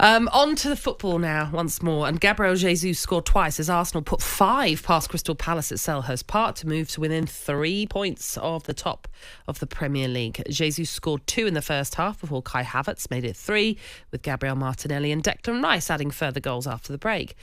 On to the football now once more. And Gabriel Jesus scored twice as Arsenal put 5 past Crystal Palace at Selhurst Park to move to within 3 points of the top of the Premier League. Jesus scored 2 in the first half before Kai Havertz made it 3, with Gabriel Martinelli and Declan Rice adding further goals after the break.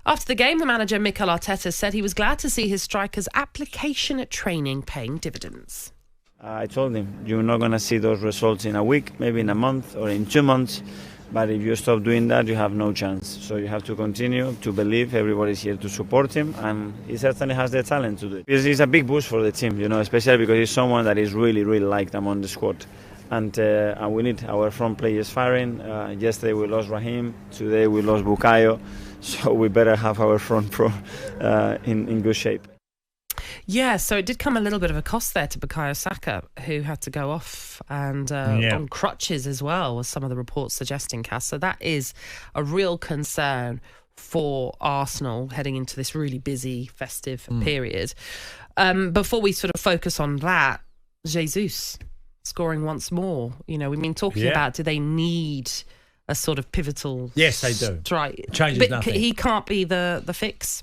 After the game, the manager Mikel Arteta said he was glad to see his strikers' application at training paying dividends. I told him, you're not going to see those results in a week, maybe in a month or in 2 months. But if you stop doing that, you have no chance. So you have to continue to believe. Everybody's here to support him, and he certainly has the talent to do it. It's a big boost for the team, especially because he's someone that is really, really liked among the squad. And we need our front players firing. Yesterday we lost Raheem. Today we lost Bukayo. So we better have our front pro in good shape. Yeah, so it did come a little bit of a cost there to Bukayo Saka, who had to go off and on crutches as well, was some of the reports suggesting, Cass. So that is a real concern for Arsenal heading into this really busy festive period. Before we sort of focus on that, Jesus scoring once more. We've been talking about, do they need a sort of pivotal Yes, they do. strike? Changes nothing. He can't be the fix?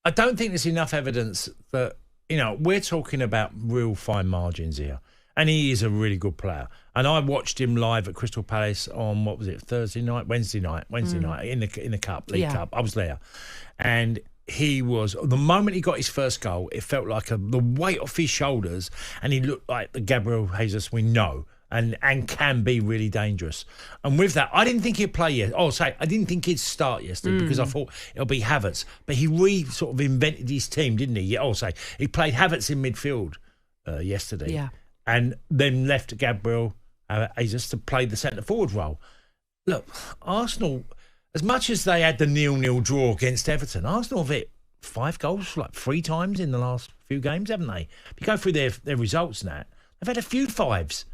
I don't think there's enough evidence that, we're talking about real fine margins here. And he is a really good player. And I watched him live at Crystal Palace on, Wednesday night in the Cup, League Cup. I was there. And he was, the moment he got his first goal, it felt like the weight off his shoulders, and he looked like the Gabriel Jesus we know. And can be really dangerous. And with that, I didn't think he'd play yet. I didn't think he'd start yesterday because I thought it'll be Havertz. But he sort of invented his team, didn't he? He played Havertz in midfield yesterday. Yeah. And then left Gabriel Jesus to play the centre-forward role. Look, Arsenal, as much as they had the 0-0 draw against Everton, Arsenal have hit 5 goals 3 times in the last few games, haven't they? If you go through their results now, they've had a few 5s.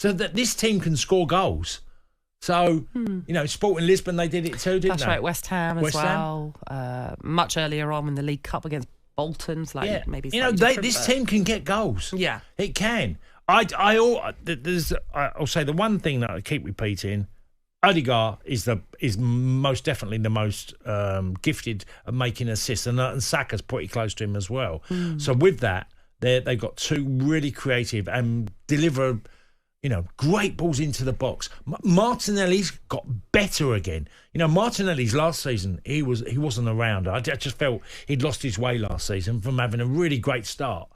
So that this team can score goals. So, Sporting Lisbon, they did it too, didn't they? That's right, West Ham as well. Much earlier on in the League Cup against Bolton. Maybe this team can get goals. Yeah. It can. I'll say the one thing that I keep repeating, Odegaard is most definitely the most gifted at making assists, and Saka's pretty close to him as well. So with that, they've got 2 really creative and deliver great balls into the box. Martinelli's got better again. Martinelli's last season, he wasn't around. I just felt he'd lost his way last season from having a really great start.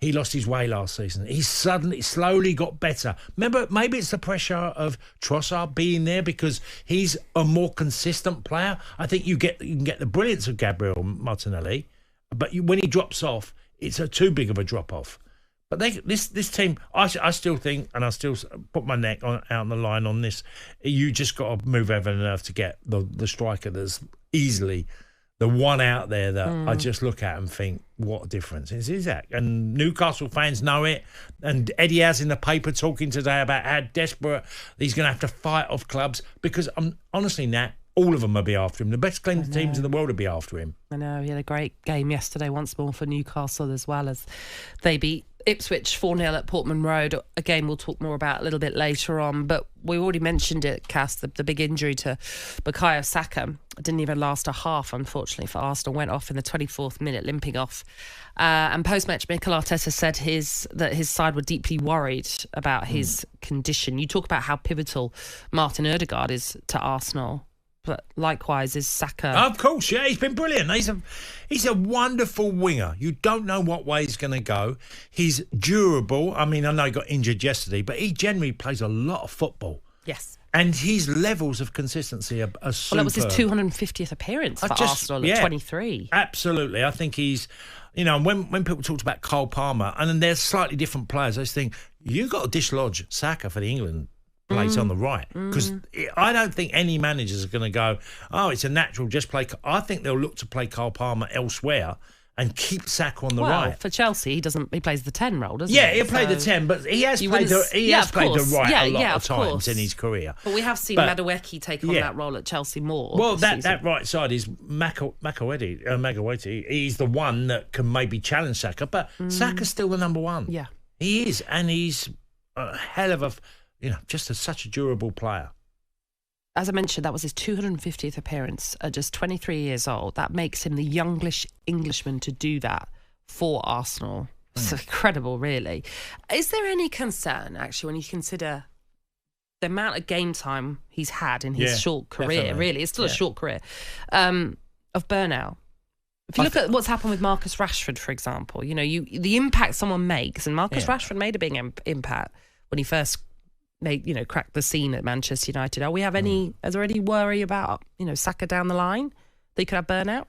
He lost his way last season. He slowly got better. Remember, maybe it's the pressure of Trossard being there because he's a more consistent player. I think you can get the brilliance of Gabriel Martinelli, but when he drops off, it's too big of a drop off. But this team, I still think, and I still put my neck out on the line on this, you just got to move heaven and earth to get the striker that's easily the one out there that I just look at and think, what a difference is Isaac. And Newcastle fans know it. And Eddie has in the paper talking today about how desperate he's going to have to fight off clubs because, honestly, Nat, all of them will be after him. The best teams in the world will be after him. I know. He had a great game yesterday once more for Newcastle as well, as they beat Ipswich 4-0 at Portman Road. A game we'll talk more about a little bit later on. But we already mentioned it, Cass, the big injury to Bukayo Saka. It didn't even last a half, unfortunately, for Arsenal. Went off in the 24th minute, limping off. And post-match, Mikel Arteta said that his side were deeply worried about his condition. You talk about how pivotal Martin Odegaard is to Arsenal. But likewise is Saka. Of course, yeah, he's been brilliant. He's a wonderful winger. You don't know what way he's going to go. He's durable. I mean, I know he got injured yesterday, but he generally plays a lot of football. Yes. And his levels of consistency are superb. Well, that was his 250th appearance for Arsenal at 23. Absolutely. I think he's, when people talked about Cole Palmer, and then there's slightly different players, I just think, you've got to dislodge Saka for the England place on the right, because I don't think any managers are going to go, it's a natural, just play. I think they'll look to play Cole Palmer elsewhere and keep Saka on the right. For Chelsea, he plays the 10 role, doesn't he? Yeah, he'll play the 10, but he has played the right a lot of times in his career. But we have seen Madueke take on that role at Chelsea more. Well, that right side is Madueke. He's the one that can maybe challenge Saka, but Saka's still the number one. Yeah. He is, and he's a hell of a... just such a durable player. as I mentioned, that was his 250th appearance at just 23 years old. That makes him the youngest Englishman to do that for Arsenal. It's incredible, really. Is there any concern, actually, when you consider the amount of game time he's had in his short career? Definitely. Really, it's still a short career, of burnout. If you look at what's happened with Marcus Rashford, for example, the impact someone makes, and Marcus Rashford made a big impact when he first cracked the scene at Manchester United. Is there any worry about, Saka down the line that he could have burnout?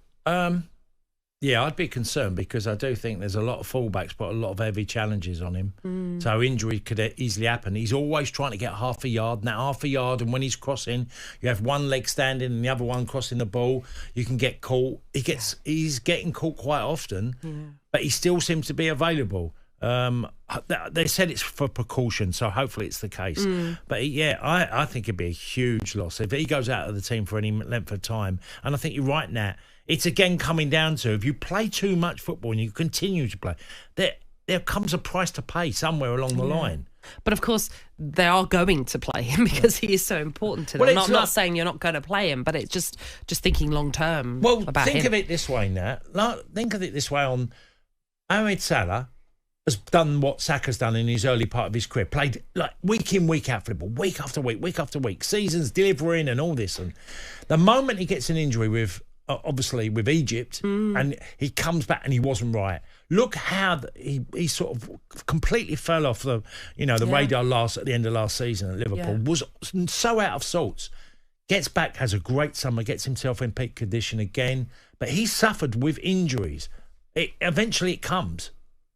Yeah, I'd be concerned because I do think there's a lot of fullbacks put a lot of heavy challenges on him. So injury could easily happen. He's always trying to get half a yard, and when he's crossing, you have one leg standing and the other one crossing the ball. You can get caught. He's getting caught quite often, but he still seems to be available. They said it's for precaution, so hopefully it's the case. But I think it'd be a huge loss if he goes out of the team for any length of time. And I think you're right, Nat. It's again coming down to, if you play too much football and you continue to play, there comes a price to pay somewhere along the line. But of course, they are going to play him because he is so important to them. I'm not saying you're not going to play him, but it's just thinking long term. Well, about think him. of it this way, Nat. Think of it this way: on Mohamed Salah has done what Saka's done in his early part of his career, played like week in, week out football, week after week, seasons delivering and all this. And the moment he gets an injury with Egypt, and he comes back and he wasn't right. Look how he sort of completely fell off the radar at the end of last season at Liverpool. Was so out of sorts. Gets back, has a great summer, gets himself in peak condition again. But he suffered with injuries. Eventually it comes.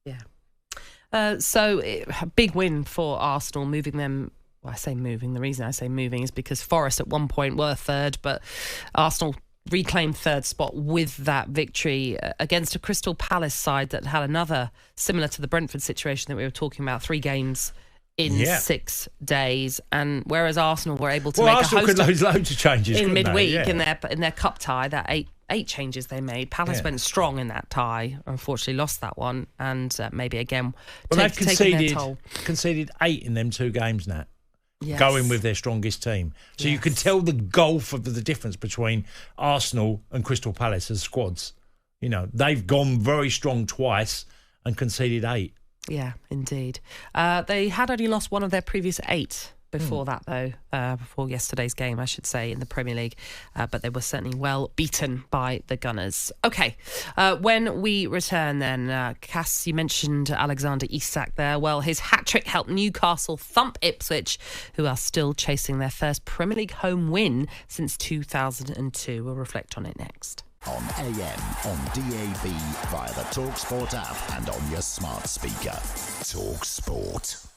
Yeah. So a big win for Arsenal, moving them. Well, I say moving. The reason I say moving is because Forest at one point were third, but Arsenal reclaimed third spot with that victory against a Crystal Palace side that had another, similar to the Brentford situation that we were talking about, 3 games in 6 days. And whereas Arsenal were able to make Arsenal a host could loads of changes in midweek in their cup tie, that eight changes they made. Palace went strong in that tie, unfortunately lost that one, and maybe again they've taking their toll. Conceded 8 in them 2 games, Nat. Yes. Going with their strongest team. So you can tell the gulf of the difference between Arsenal and Crystal Palace as squads. They've gone very strong twice and conceded 8. Yeah, indeed. They had only lost one of their previous 8 before that, though, before yesterday's game, I should say, in the Premier League. But they were certainly well beaten by the Gunners. OK, when we return then, Cass, you mentioned Alexander Isak there. Well, his hat-trick helped Newcastle thump Ipswich, who are still chasing their first Premier League home win since 2002. We'll reflect on it next. On AM, on DAB, via the talkSPORT app and on your smart speaker. talkSPORT.